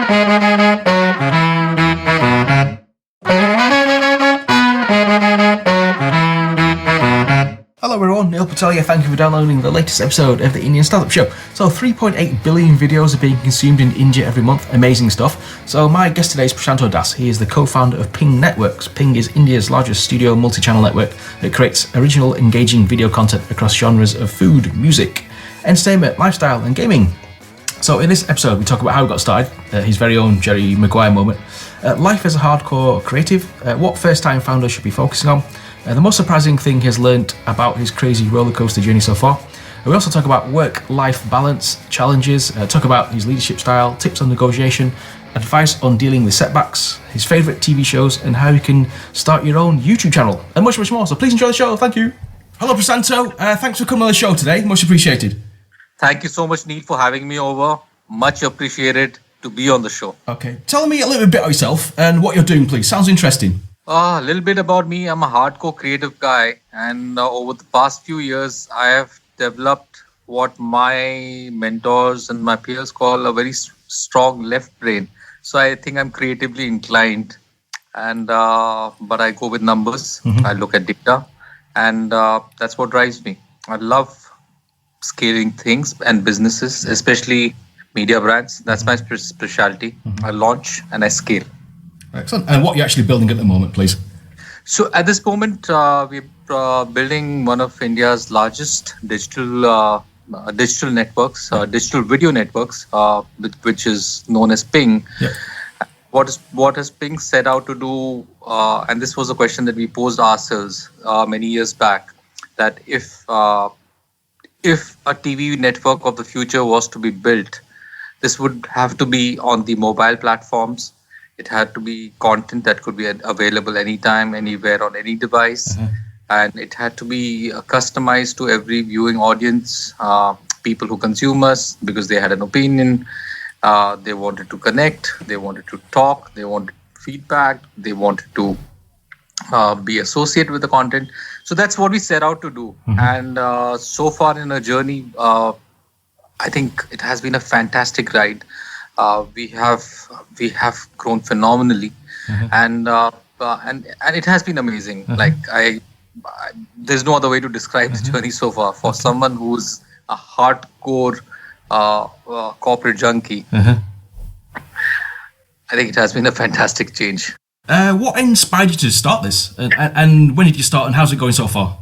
Hello everyone, Neil Patel here. Thank you for downloading the latest episode of the Indian Startup Show. So 3.8 billion videos are being consumed in India every month. Amazing stuff. So my guest today is Prashanto Das. He is the co-founder of Ping Networks. Ping is India's largest studio multi-channel network that creates original, engaging video content across genres of food, music, entertainment, lifestyle and gaming. So in this episode we talk about how he got started, his very own Jerry Maguire moment, life as a hardcore creative, what first-time founders should be focusing on, the most surprising thing he's learned about his crazy rollercoaster journey so far. We also talk about work-life balance, challenges, talk about his leadership style, tips on negotiation, advice on dealing with setbacks, his favourite TV shows, and how you can start your own YouTube channel, and much, much more. So please enjoy the show. Thank you. Hello, Prashanto. Thanks for coming on the show today. Much appreciated. Thank you so much, Neil, for having me over. Much appreciated to be on the show. Okay. Tell me a little bit about yourself and what you're doing, please. Sounds interesting. A little bit about me. I'm a hardcore creative guy, and over the past few years, I have developed what my mentors and my peers call a very strong left brain. So I think I'm creatively inclined, and but I go with numbers. I look at data, and that's what drives me. I love scaling things and businesses, especially media brands. That's my specialty. I launch and I scale. Excellent. And what are you actually building at the moment, please? So at this moment, we're building one of India's largest digital networks, digital video networks, which is known as Ping. Yep. What has Ping set out to do? And this was a question that we posed ourselves many years back. That if a TV network of the future was to be built, this would have to be on the mobile platforms. It had to be content that could be available anytime, anywhere, on any device. And it had to be customized to every viewing audience, people who consume us, because they had an opinion. They wanted to connect. They wanted to talk. They wanted feedback. They wanted to be associated with the content. So that's what we set out to do. And so far in our journey, I think it has been a fantastic ride. We have grown phenomenally, and it has been amazing. Like there's no other way to describe the journey so far. For someone who's a hardcore corporate junkie, I think it has been a fantastic change. What inspired you to start this, and when did you start, and how's it going so far?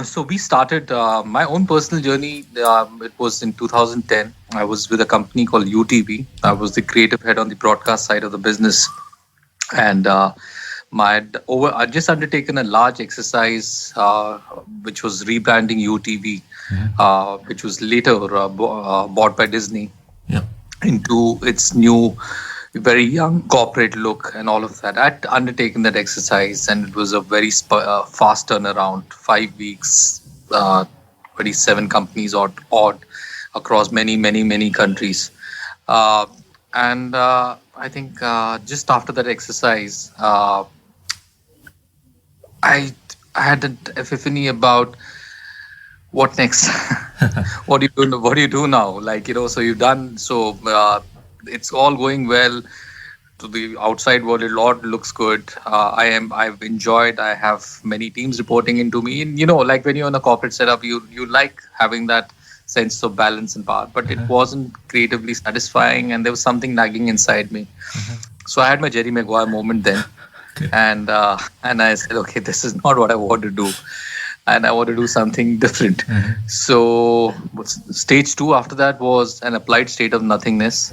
So we started my own personal journey. It was in 2010. I was with a company called UTV. I was the creative head on the broadcast side of the business. And I'd just undertaken a large exercise, which was rebranding UTV, which was later bought by Disney into its new, very young corporate look and all of that. I'd undertaken that exercise, and it was a very fast turnaround, 5 weeks, 27 companies odd across many countries. And I think just after that exercise, I had an epiphany about what next. What do you do now? So you've done it's all going well. To the outside world, a lot looks good. I've enjoyed. I have many teams reporting into me. And, like when you're in a corporate setup, you like having that sense of balance and power. But it wasn't creatively satisfying, and there was something nagging inside me. So I had my Jerry Maguire moment then, and I said, okay, this is not what I want to do. And I want to do something different. So stage 2 after that was an applied state of nothingness.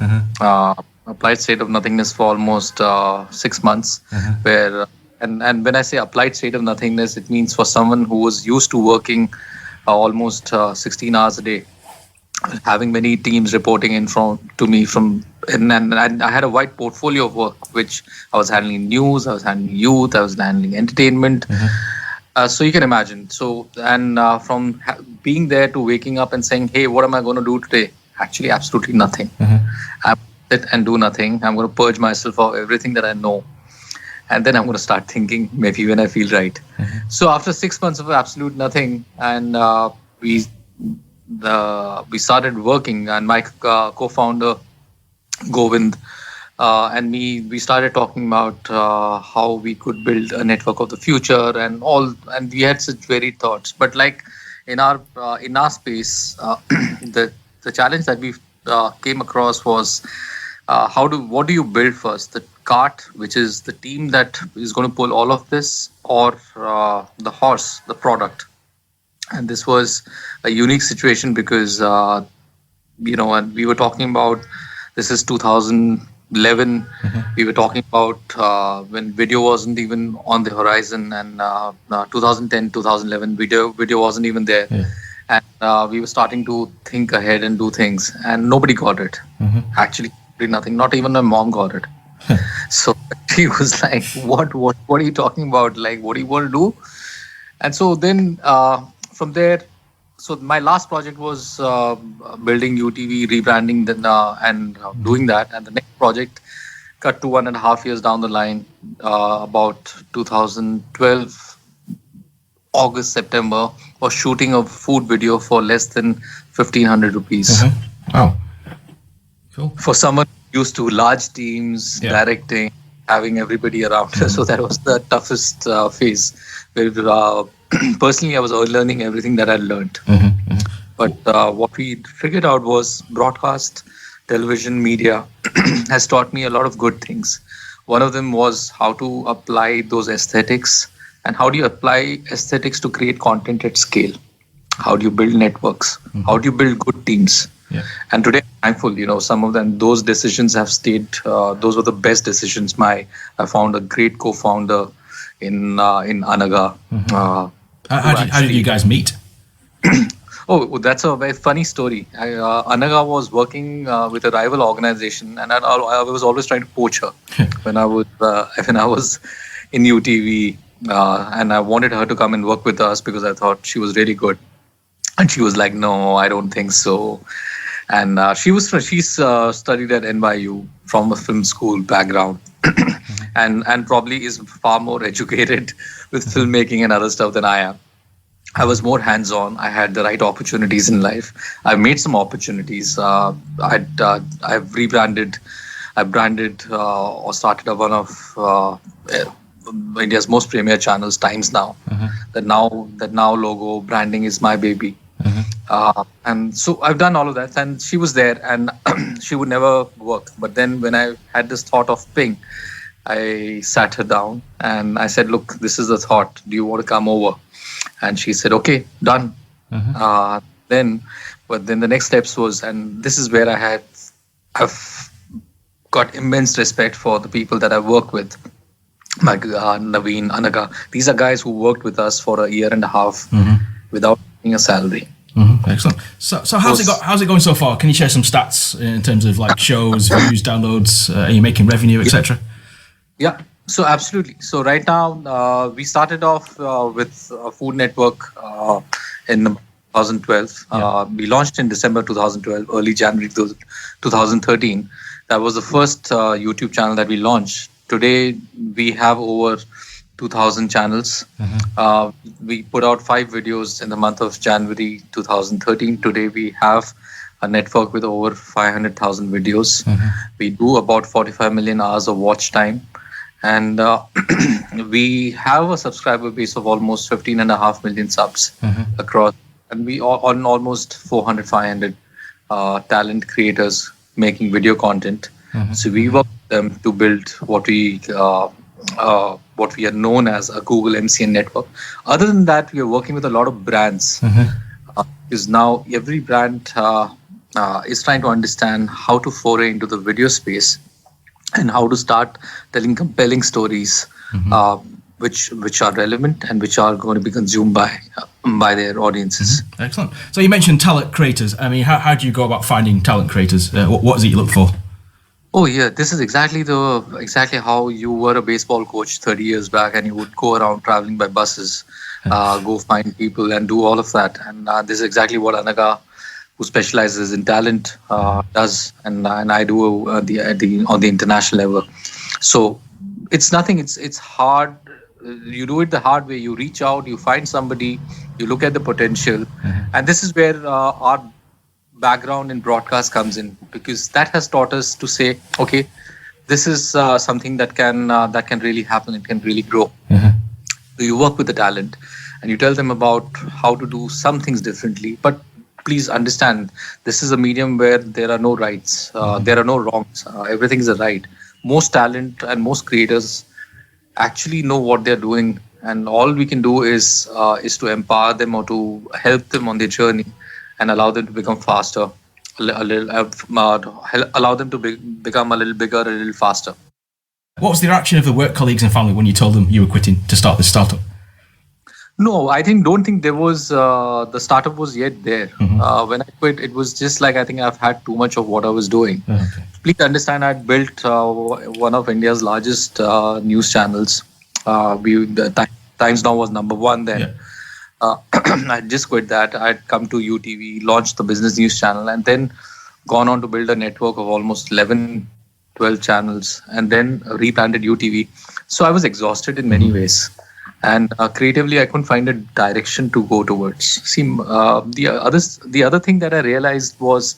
Applied state of nothingness for almost 6 months. Where and when I say applied state of nothingness, it means for someone who was used to working almost 16 hours a day, having many teams reporting in to me and I had a wide portfolio of work, which I was handling news, I was handling youth, I was handling entertainment. So you can imagine. So, and from being there to waking up and saying, hey, what am I going to do today? Actually, absolutely nothing. I'm going to sit and do nothing. I'm going to purge myself of everything that I know. And then I'm going to start thinking maybe when I feel right. So after 6 months of absolute nothing, and we started working, and my co-founder, Govind, and we started talking about how we could build a network of the future and all, and we had such varied thoughts. But like in our space, the challenge that we came across was what do you build first? The cart, which is the team that is going to pull all of this, or the horse, the product? And this was a unique situation because and we were talking about, this is 2011. We were talking about when video wasn't even on the horizon, and 2010, 2011, video wasn't even there. And we were starting to think ahead and do things, and nobody got it. Actually, nothing. Not even my mom got it. So she was like, what are you talking about? Like, what do you want to do? And so then from there, so my last project was building UTV, rebranding, and doing that. And the next project, cut to 1.5 years down the line, about 2012, August, September, was shooting a food video for less than 1,500 rupees. Wow. Cool. For someone used to large teams, directing, having everybody around. So that was the toughest phase, where personally I was learning everything that I learned. But what we figured out was broadcast, television, media has taught me a lot of good things. One of them was how to apply those aesthetics, and how do you apply aesthetics to create content at scale? How do you build networks? How do you build good teams? And today, I'm thankful, some of them, those decisions have stayed, those were the best decisions. I found a great co-founder in Anaga. How did you guys meet? Oh, that's a very funny story. Anaga was working with a rival organization, and I was always trying to poach her when I was in UTV, and I wanted her to come and work with us because I thought she was really good. And she was like, "No, I don't think so." And she's studied at NYU from a film school background, and probably is far more educated with filmmaking and other stuff than I am. I was more hands-on. I had the right opportunities in life. I made some opportunities. I've rebranded. I branded or started one of India's most premier channels, Times Now. That now logo branding is my baby. And so I've done all of that, and she was there, and she would never work. But then when I had this thought of Ping, I sat her down and I said, "Look, this is the thought. Do you want to come over?" And she said, "Okay, done." Then the next steps was, and this is where I've got immense respect for the people that I work with, like Naveen, Anaga. These are guys who worked with us for a year and a half without getting a salary. Excellent. So how's it going so far? Can you share some stats in terms of like shows, views, downloads? Are you making revenue, etc.? Yeah. So absolutely. So right now we started off with a food network in 2012. We launched in December 2012, early January 2013. That was the first YouTube channel that we launched. Today we have over 2,000 channels. We put out 5 videos in the month of January 2013. Today we have a network with over 500,000 videos. We do about 45 million hours of watch time. And we have a subscriber base of almost 15.5 million subs across. And we are on almost 400, 500 talent creators making video content. So we work with them to build what we are known as a Google MCN network. Other than that, we are working with a lot of brands. Because now every brand is trying to understand how to foray into the video space and how to start telling compelling stories, which are relevant and which are going to be consumed by their audiences. Excellent. So you mentioned talent creators. I mean, how do you go about finding talent creators? What is it you look for? Oh yeah, this is exactly how you were a baseball coach 30 years back, and you would go around traveling by buses, go find people and do all of that. And this is exactly what Anaga, who specializes in talent, does, and I do on the international level. So it's nothing. It's hard. You do it the hard way. You reach out. You find somebody. You look at the potential, and this is where our background in broadcast comes in, because that has taught us to say, okay, this is something that can really happen. It can really grow. Uh-huh. You work with the talent and you tell them about how to do some things differently, but please understand, this is a medium where there are no rights, there are no wrongs, everything is a right. Most talent and most creators actually know what they're doing, and all we can do is to empower them or to help them on their journey and allow them to become faster, allow them to become a little bigger, a little faster. What was the reaction of the work colleagues and family when you told them you were quitting to start this startup? No, don't think there was, the startup was yet there. When I quit, it was just like, I think I've had too much of what I was doing. Okay. Please understand, I'd built one of India's largest news channels. The Times Now was number one then. Yeah. I just quit that. I'd come to UTV, launched the business news channel, and then gone on to build a network of almost 11, 12 channels, and then replanted UTV. So I was exhausted in many ways. And creatively, I couldn't find a direction to go towards. See, the other thing that I realized was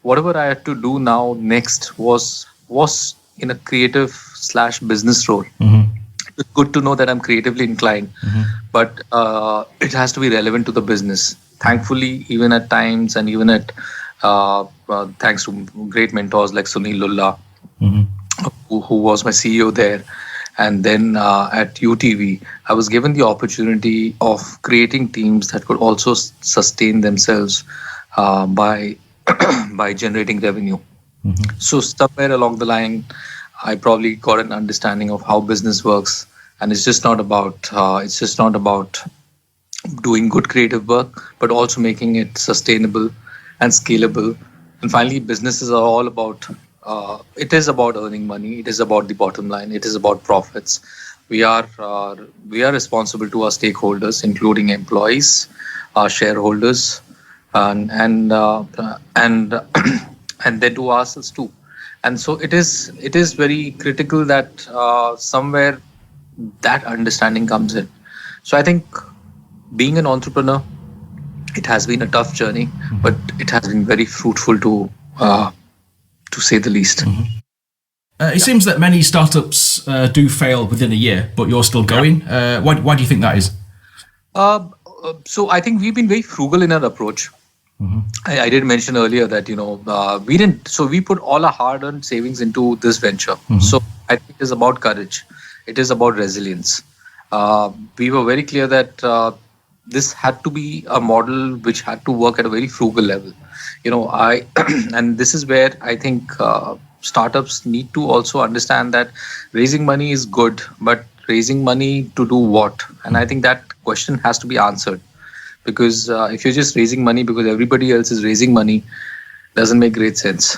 whatever I had to do now next was in a creative / business role. It's good to know that I'm creatively inclined, but it has to be relevant to the business. Thankfully, even at times, and even at thanks to great mentors like Sunil Lulla, who was my CEO there. And then at UTV, I was given the opportunity of creating teams that could also sustain themselves by by generating revenue. So somewhere along the line, I probably got an understanding of how business works, and it's just not about doing good creative work, but also making it sustainable and scalable. And finally, businesses are all about. It is about earning money. It is about the bottom line. It is about profits. We are responsible to our stakeholders, including employees, our shareholders, and and then to ourselves too. And so it is very critical that somewhere that understanding comes in. So I think being an entrepreneur, it has been a tough journey, but it has been very fruitful to say the least. It seems that many startups do fail within a year, but you're still going. Why do you think that is? So I think we've been very frugal in our approach. I did mention earlier that we didn't. So we put all our hard-earned savings into this venture. So I think it is about courage. It is about resilience. We were very clear that this had to be a model which had to work at a very frugal level. And this is where I think startups need to also understand that raising money is good, but raising money to do what? And I think that question has to be answered, because if you're just raising money because everybody else is raising money, doesn't make great sense.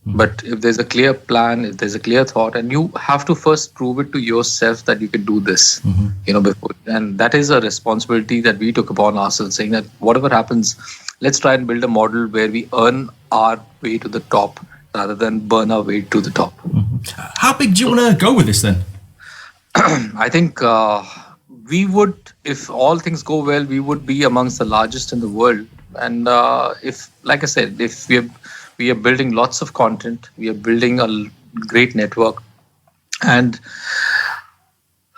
But if there's a clear plan, if there's a clear thought, and you have to first prove it to yourself that you can do this, before. And that is a responsibility that we took upon ourselves, saying that whatever happens, let's try and build a model where we earn our way to the top rather than burn our way to the top. How big do you want to go with this then? I think we would, if all things go well, we would be amongst the largest in the world. And if, like I said, if we are building lots of content, we are building a great network, and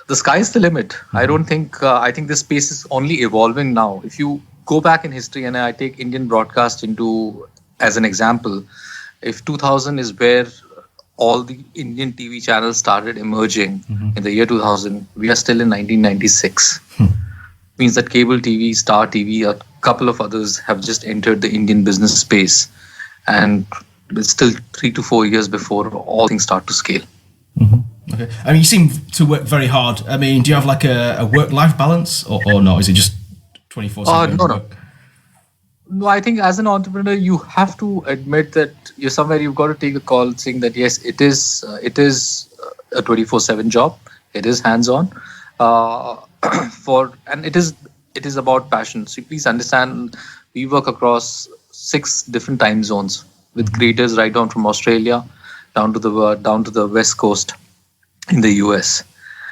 the sky is the limit. I think this space is only evolving now. If you go back in history, and I take Indian broadcast as an example, if 2000 is where all the Indian TV channels started emerging in the year 2000, we are still in 1996. Means that cable TV, Star TV, a couple of others have just entered the Indian business space, and it's still 3 to 4 years before all things start to scale. Okay. I mean, you seem to work very hard. I mean, do you have like a work-life balance, or no? Is it just 24/7? No. No, I think as an entrepreneur, you have to admit that you've got to take a call saying that yes, it is a 24/7 job. It is hands-on, and it is about passion. So please understand, we work across 6 different time zones with creators right down from Australia down to the West Coast in the US.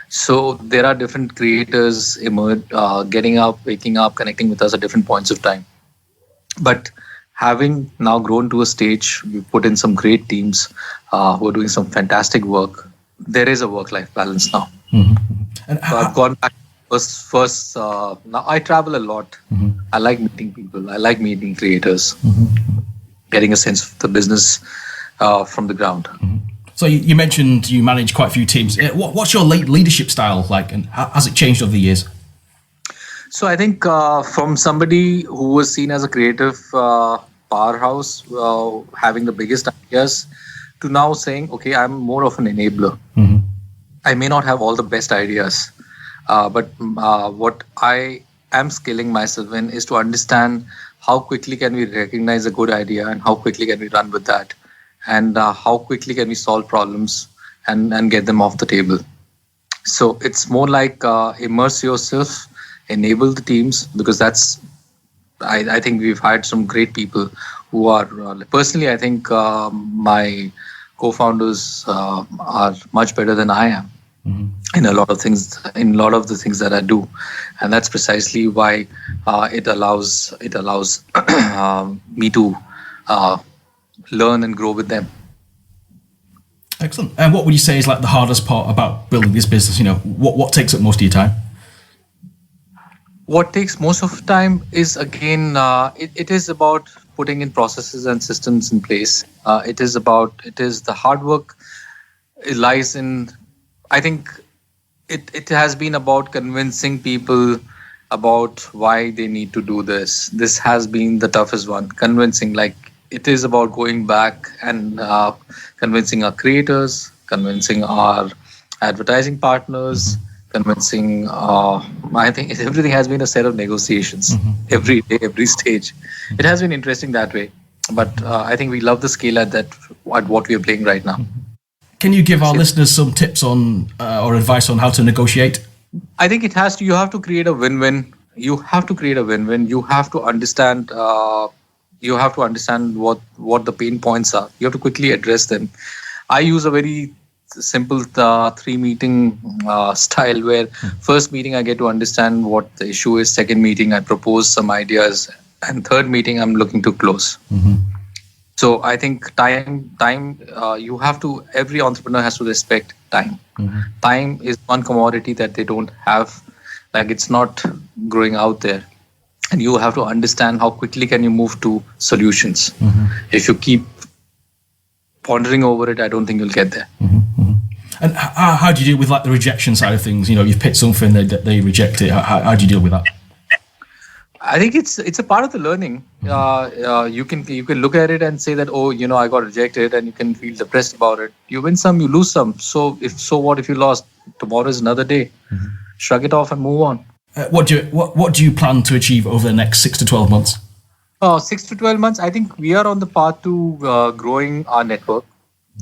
So there are different creators getting up, waking up, connecting with us at different points of time. But having now grown to a stage, we put in some great teams who are doing some fantastic work. There is a work-life balance now. And So I've gone back first. Now I travel a lot. I like meeting people. I like meeting creators, getting a sense of the business from the ground. So you mentioned you manage quite a few teams. What's your leadership style like, and has it changed over the years? So I think from somebody who was seen as a creative powerhouse, having the biggest ideas, to now saying, okay, I'm more of an enabler. I may not have all the best ideas, but what I am skilling myself in is to understand how quickly can we recognize a good idea and how quickly can we run with that, and how quickly can we solve problems and get them off the table. So it's more like immerse yourself, enable the teams, because that's, I think we've hired some great people who are, personally, I think my co-founders are much better than I am in a lot of things, in a lot of the things that I do. And that's precisely why it allows me to learn and grow with them. Excellent. And what would you say is like the hardest part about building this business? You know, what takes up most of your time? What takes most of the time is, again, it is about putting in processes and systems in place. It is the hard work. It lies in, I think it has been about convincing people about why they need to do this. This has been the toughest one, convincing. Like, it is about going back and convincing our creators, convincing our advertising partners, convincing, I think everything has been a set of negotiations every day, every stage. It has been interesting that way. But I think we love the scale at what we are playing right now. Can you give our listeners some tips on or advice on how to negotiate? I think you have to create a win-win. You have to create a win-win. You have to understand what the pain points are. You have to quickly address them. I use a very simple 3-meeting style, where first meeting I get to understand what the issue is, second meeting I propose some ideas, and third meeting I'm looking to close. So I think time you have to, every entrepreneur has to respect time. Time is one commodity that they don't have, like it's not growing out there, and you have to understand how quickly can you move to solutions. If you keep pondering over it, I don't think you'll get there. And how do you deal with like the rejection side of things? You know, you've pitched something, they reject it. How do you deal with that? I think it's a part of the learning. You can look at it and say that, oh, I got rejected, and you can feel depressed about it. You win some, you lose some. So what if you lost? Tomorrow is another day. Shrug it off and move on. What do you plan to achieve over the next 6 to 12 months? 6 to 12 months. I think we are on the path to growing our network,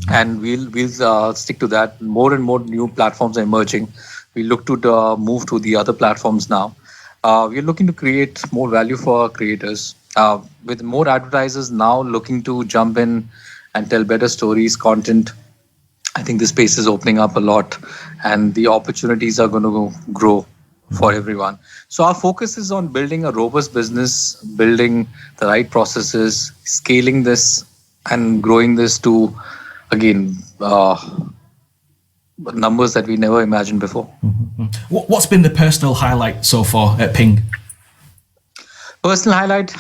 and we'll stick to that. More and more new platforms are emerging. We look to move to the other platforms now. We're looking to create more value for our creators, with more advertisers now looking to jump in and tell better stories, content. I think the space is opening up a lot, and the opportunities are going to grow for everyone. So our focus is on building a robust business, building the right processes, scaling this and growing this to, again, numbers that we never imagined before. What's been the personal highlight so far at Ping? Personal highlight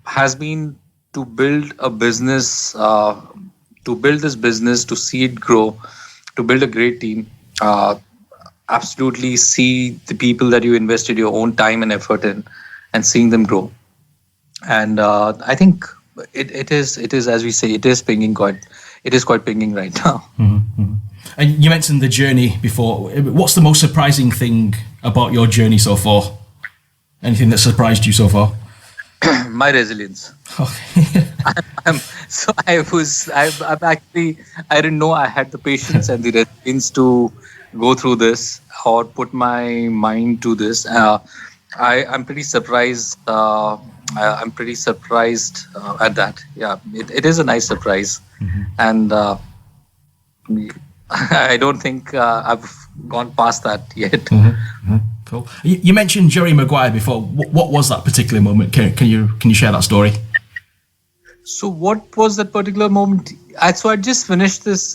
has been to build a business, to build this business, to see it grow, to build a great team. Absolutely see the people that you invested your own time and effort in, and seeing them grow. And I think it is, as we say, it is quite pinging right now. And you mentioned the journey before. What's the most surprising thing about your journey so far? Anything that surprised you so far? My resilience. Okay. I didn't know I had the patience and the resilience to go through this or put my mind to this. I'm pretty surprised. I'm pretty surprised at that. Yeah, it is a nice surprise, and I don't think I've gone past that yet. Cool. You mentioned Jerry Maguire before. What was that particular moment? Can you share that story? So what was that particular moment? I just finished this.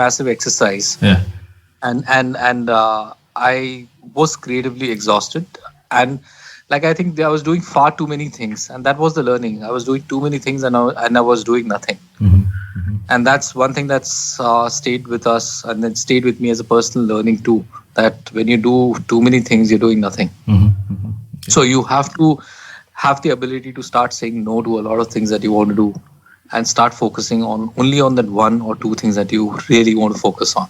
Massive exercise, Yeah. and I was creatively exhausted, and like I think I was doing far too many things, and that was the learning. I was doing too many things, and I was doing nothing. And that's one thing that's stayed with us, and then stayed with me as a personal learning too. That when you do too many things, you're doing nothing. Okay. So you have to have the ability to start saying no to a lot of things that you want to do, and start focusing only on that one or two things that you really want to focus on.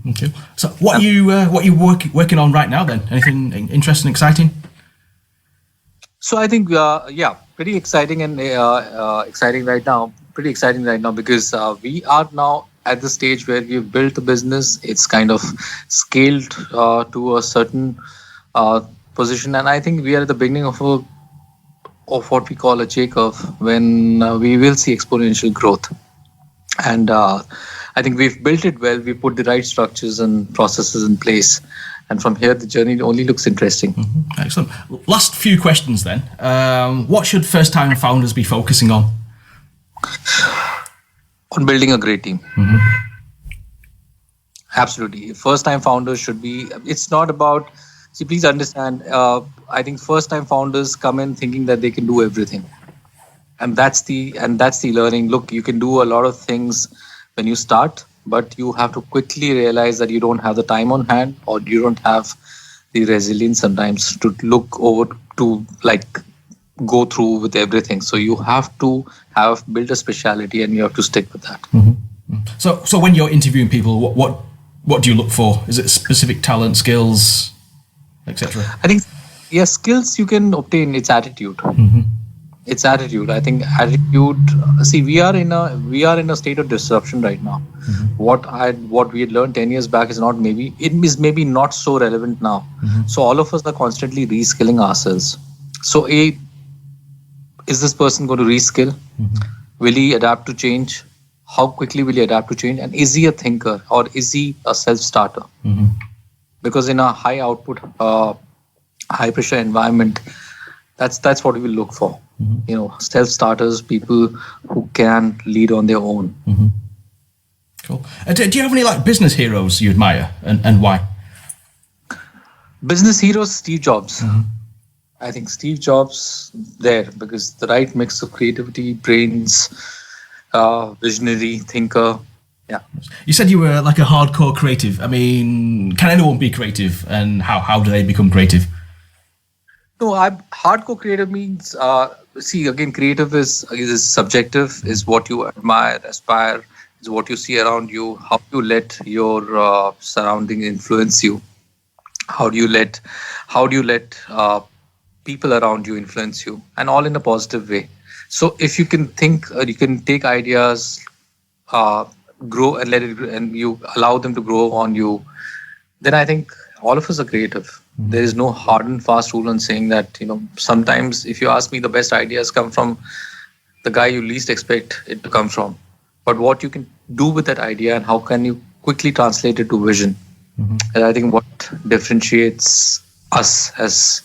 Okay. So what are you working on right now then? Anything interesting, exciting? So I think pretty exciting and exciting right now. Pretty exciting right now because we are now at the stage where we've built the business. It's kind of scaled to a certain position, and I think we are at the beginning of what we call a J-curve, when we will see exponential growth. And I think we've built it well. We put the right structures and processes in place. And from here, the journey only looks interesting. Excellent. Last few questions then. What should first-time founders be focusing on? On building a great team. Absolutely. First-time founders should be... It's not about... See, please understand, I think first-time founders come in thinking that they can do everything. And that's the learning. Look, you can do a lot of things when you start, but you have to quickly realize that you don't have the time on hand, or you don't have the resilience sometimes to look over to go through with everything. So you have to build a speciality, and you have to stick with that. So when you're interviewing people, what do you look for? Is it specific talent, skills, etc.? I think skills you can obtain. It's attitude. It's attitude. I think attitude. See, we are in a state of disruption right now. What we had learned 10 years back is maybe not so relevant now. So all of us are constantly reskilling ourselves. So is this person going to reskill? Will he adapt to change? How quickly will he adapt to change? And is he a thinker, or is he a self-starter? Because in a high output, high pressure environment, that's what we will look for. Self-starters, people who can lead on their own. Cool. Do you have any business heroes you admire, and why? Business heroes, Steve Jobs. I think Steve Jobs there, because the right mix of creativity, brains, visionary, thinker. Yeah. You said you were like a hardcore creative. I mean, can anyone be creative, and how do they become creative? No, hardcore creative means, creative is subjective, is what you admire, aspire, is what you see around you, how you let your surrounding influence you, how do you let people around you influence you, and all in a positive way. So if you can think, you can take ideas, grow and and you allow them to grow on you, then I think all of us are creative. There is no hard and fast rule on saying that, sometimes if you ask me, the best ideas come from the guy you least expect it to come from. But what you can do with that idea, and how can you quickly translate it to vision. And I think what differentiates us as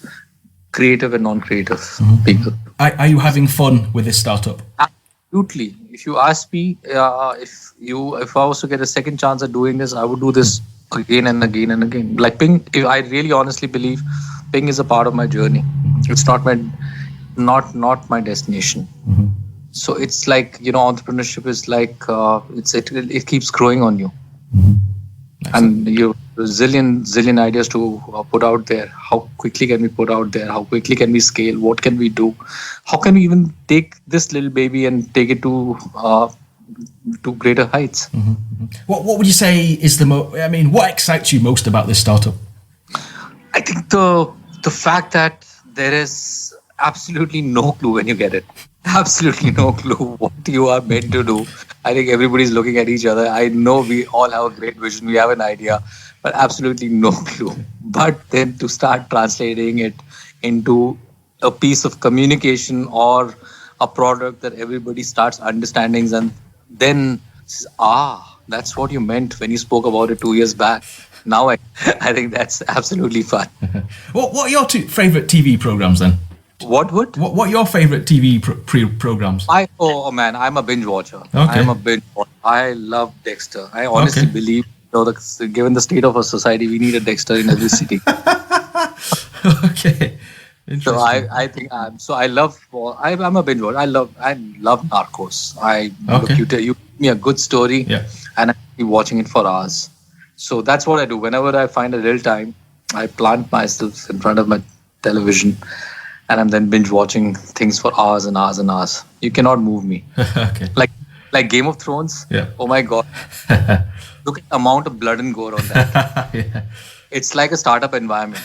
creative and non-creative people. Are you having fun with this startup? Absolutely. If you ask me, if I was to get a second chance at doing this, I would do this again and again and again. Like Ping, I really honestly believe Ping is a part of my journey. It's not my destination. So it's like, entrepreneurship is like it keeps growing on you. And you zillion ideas to put out there. How quickly can we put out there? How quickly can we scale? What can we do? How can we even take this little baby and take it to greater heights? What would you say is what excites you most about this startup? I think the fact that there is absolutely no clue when you get it. Absolutely no clue what you are meant to do. I think everybody's looking at each other. I know we all have a great vision. We have an idea, but absolutely no clue. But then to start translating it into a piece of communication or a product that everybody starts understanding, and then says, that's what you meant when you spoke about it 2 years back. Now I think that's absolutely fun. What are your two favorite TV programs then? What would? What are your favourite TV programs? Oh man, I'm a binge watcher. Okay. I'm a binge watcher. I love Dexter. I honestly believe, given the state of our society, we need a Dexter in every city. Okay. So I think I'm a binge watcher. I love Narcos. You give me a good story, and I keep watching it for hours. So that's what I do. Whenever I find a little time, I plant myself in front of my television, and I'm then binge watching things for hours and hours and hours. You cannot move me. Okay. Like Game of Thrones. Yeah. Oh my God! Look at the amount of blood and gore on that. Yeah. It's like a startup environment.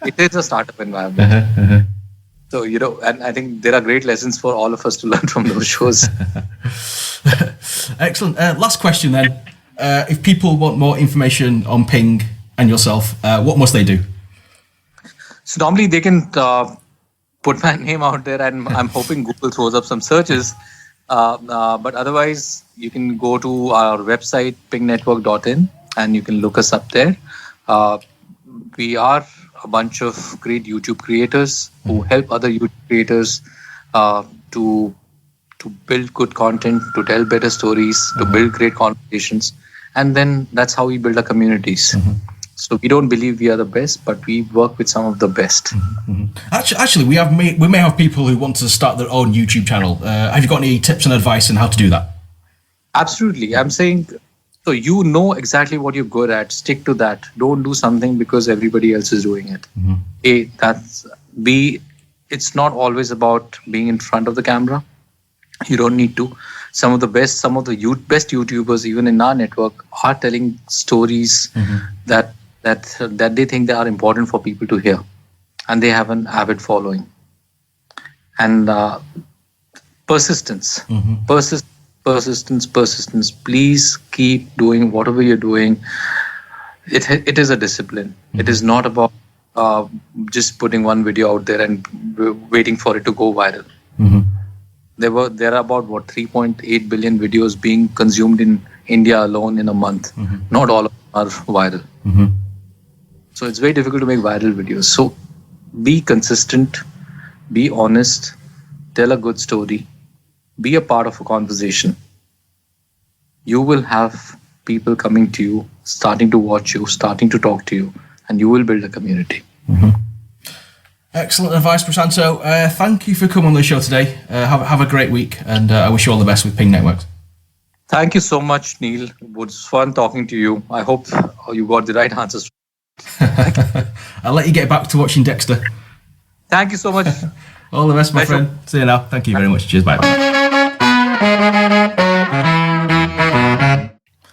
It is a startup environment. So, and I think there are great lessons for all of us to learn from those shows. Excellent. Last question then. If people want more information on Ping and yourself, what must they do? So normally they can put my name out there, and I'm hoping Google throws up some searches. But otherwise, you can go to our website, pingnetwork.in, and you can look us up there. We are a bunch of great YouTube creators who help other YouTube creators to build good content, to tell better stories, to build great conversations. And then that's how we build our communities. So we don't believe we are the best, but we work with some of the best. Actually, we may have people who want to start their own YouTube channel. Have you got any tips and advice on how to do that? Absolutely. I'm saying, so you know exactly what you're good at. Stick to that. Don't do something because everybody else is doing it. It's not always about being in front of the camera. You don't need to. Some of the best YouTubers, even in our network, are telling stories that they think they are important for people to hear, and they have an avid following. And persistence. Persistence. Please keep doing whatever you're doing. It is a discipline. It is not about just putting one video out there and waiting for it to go viral. There are about 3.8 billion videos being consumed in India alone in a month. Not all of them are viral. So it's very difficult to make viral videos. So be consistent, be honest, tell a good story, be a part of a conversation. You will have people coming to you, starting to watch you, starting to talk to you, and you will build a community. Excellent advice, Prashanto. Thank you for coming on the show today. Have a great week, and I wish you all the best with Ping Networks. Thank you so much, Neil. It was fun talking to you. I hope you got the right answers. I'll let you get back to watching Dexter. Thank you so much. All the best, my friend. See you now. Thank you very much. Cheers. Bye.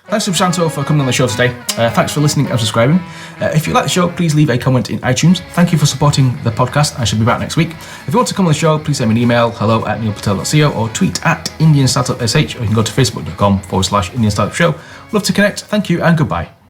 Thanks to Prashanto for coming on the show today. Thanks for listening and subscribing. If you like the show, please leave a comment in iTunes. Thank you for supporting the podcast. I should be back next week. If you want to come on the show, please send me an email, hello@neilpatel.co, or tweet @IndianStartupSH, or you can go to facebook.com/Indian Startup Show. Love to connect. Thank you and goodbye.